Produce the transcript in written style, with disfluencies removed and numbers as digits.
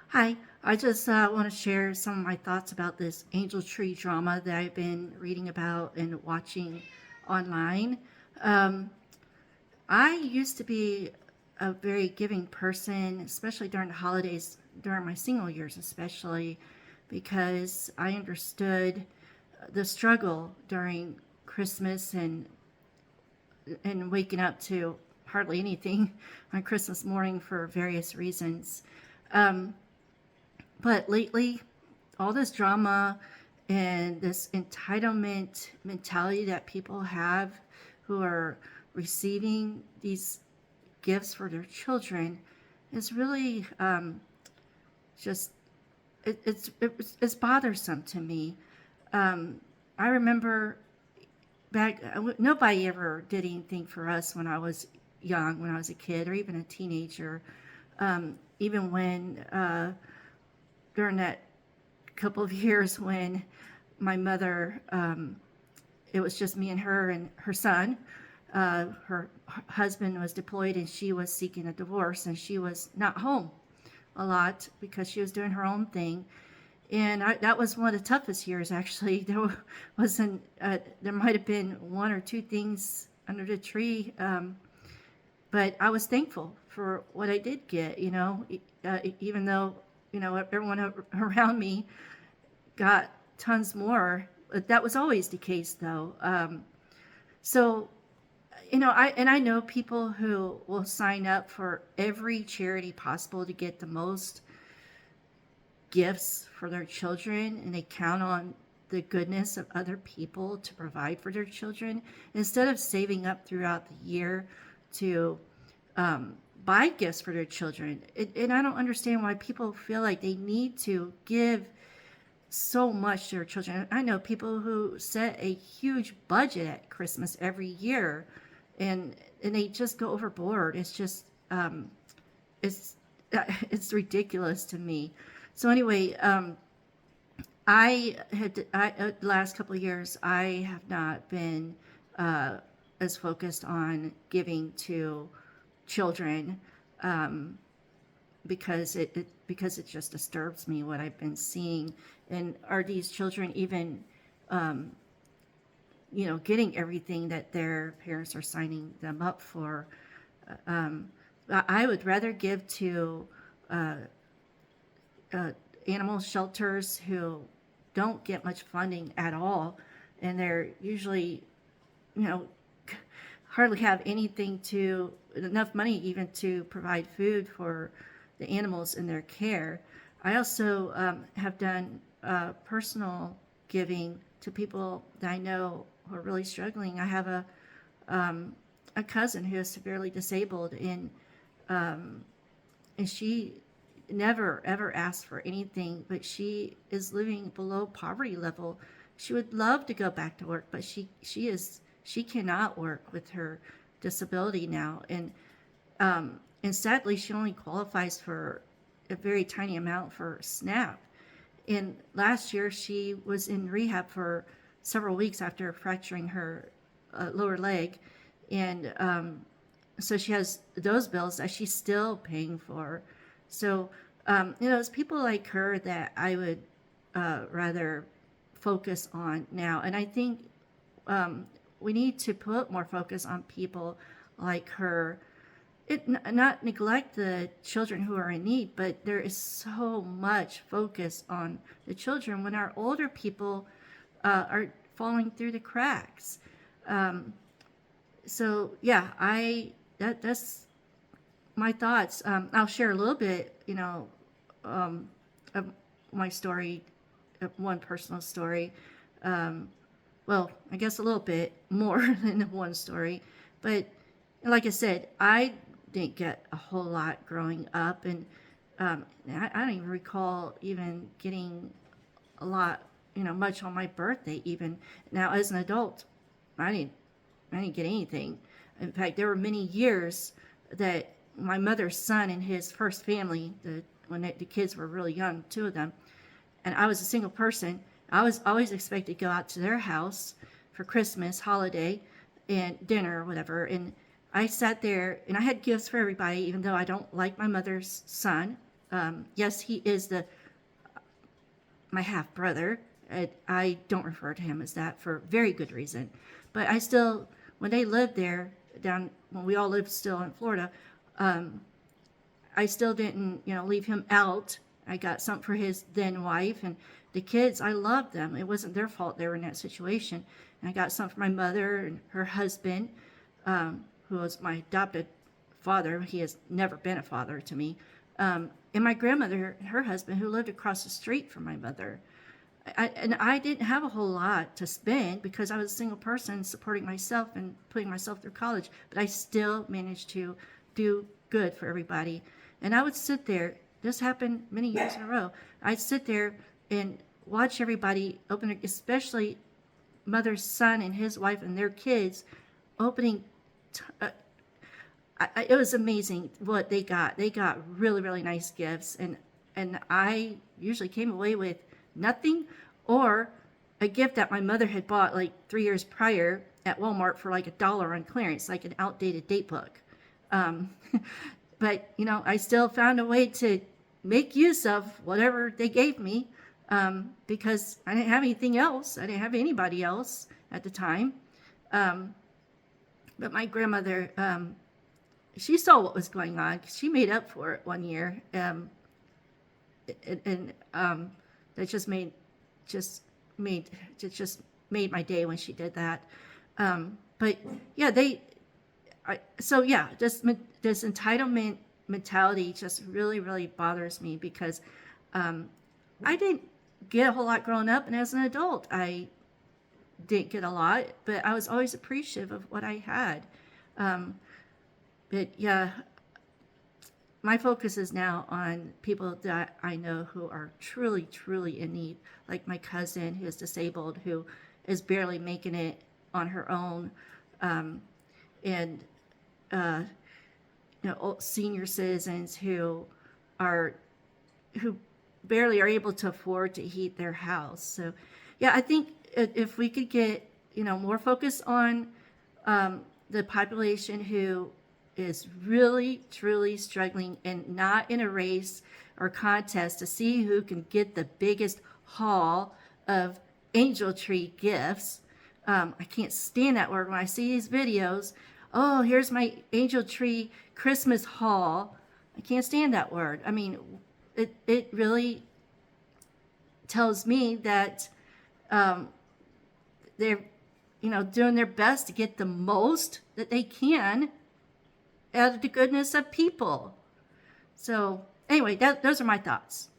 Hi, I just want to share some of my thoughts about this Angel Tree drama that I've been reading about and watching online. Um, I used to be a very giving person, especially during the holidays, during my single years, especially because I understood the struggle during Christmas and waking up to hardly anything on Christmas morning for various reasons. Um, but lately, all this drama and this entitlement mentality that people have who are receiving these gifts for their children is really just it's bothersome to me. Um, I remember back nobody ever did anything for us when I was young, when I was a kid or even a teenager. Even when during that couple of years when my mother, it was just me and her son. Her husband was deployed and she was seeking a divorce and she was not home a lot because she was doing her own thing. And that was one of the toughest years, actually. There might have been one or two things under the tree, but I was thankful for what I did get, even though, everyone around me got tons more. That was always the case, though. So, I know people who will sign up for every charity possible to get the most gifts for their children, and they count on the goodness of other people to provide for their children instead of saving up throughout the year to buy gifts for their children. And I don't understand why people feel like they need to give so much to their children. I know people who set a huge budget at Christmas every year, and they just go overboard. It's it's ridiculous to me. So anyway, the last couple of years I have not been uh, as focused on giving to children, um, because it just disturbs me what I've been seeing. And are these children even, um, getting everything that their parents are signing them up for? Um, I would rather give to uh, uh, animal shelters who don't get much funding at all, and they're usually, you know, hardly have anything to enough money even to provide food for the animals in their care. I also have done personal giving to people that I know who are really struggling. I have a cousin who is severely disabled, and she never ever asked for anything, but she is living below poverty level. She would love to go back to work, but she cannot work with her disability now, and sadly she only qualifies for a very tiny amount for SNAP. And last year she was in rehab for several weeks after fracturing her lower leg, and so she has those bills that she's still paying for. So, it's people like her that I would rather focus on now. And I think we need to put more focus on people like her. Not neglect the children who are in need, but there is so much focus on the children when our older people are falling through the cracks. Um, so yeah, that's my thoughts. I'll share a little bit, of my story, of one personal story. Um, well, I guess a little bit more than one story, but like I said, I didn't get a whole lot growing up, and I don't even recall even getting a lot, much on my birthday. Even now, as an adult, I didn't I didn't get anything. In fact, there were many years that my mother's son and his first family, the kids were really young, two of them, and I was a single person. I was always expected to go out to their house for Christmas, holiday, and dinner or whatever. And I sat there and I had gifts for everybody, even though I don't like my mother's son. Yes, he is my half brother. I don't refer to him as that for very good reason. But I still, when they lived there, when we all lived still in Florida, I still didn't, leave him out. I got something for his then wife and the kids. I loved them. It wasn't their fault they were in that situation. And I got something for my mother and her husband, who was my adopted father. He has never been a father to me. And my grandmother, her husband, who lived across the street from my mother. I didn't have a whole lot to spend because I was a single person supporting myself and putting myself through college, but I still managed to do good for everybody. And I would sit there, this happened many years in a row, I'd sit there and watch everybody open, especially mother's son and his wife and their kids opening. It was amazing what they got. They got really, really nice gifts, and I usually came away with nothing or a gift that my mother had bought like 3 years prior at Walmart for like $1 on clearance, like an outdated date book. But I still found a way to make use of whatever they gave me, because I didn't have anything else. I didn't have anybody else at the time. But my grandmother, she saw what was going on. She made up for it one year, and that just made my day when she did that. But yeah, this entitlement mentality just really, really bothers me because I didn't get a whole lot growing up, and as an adult, I didn't get a lot, but I was always appreciative of what I had. But yeah, my focus is now on people that I know who are truly, truly in need, like my cousin who is disabled, who is barely making it on her own, and senior citizens who barely are able to afford to heat their house. So, yeah, I think if we could get more focus on the population who is really, truly struggling and not in a race or contest to see who can get the biggest haul of angel tree gifts. I can't stand that word when I see these videos. Oh, here's my angel tree Christmas haul. I can't stand that word. I mean, it really tells me that they're doing their best to get the most that they can out of the goodness of people. So anyway, those are my thoughts.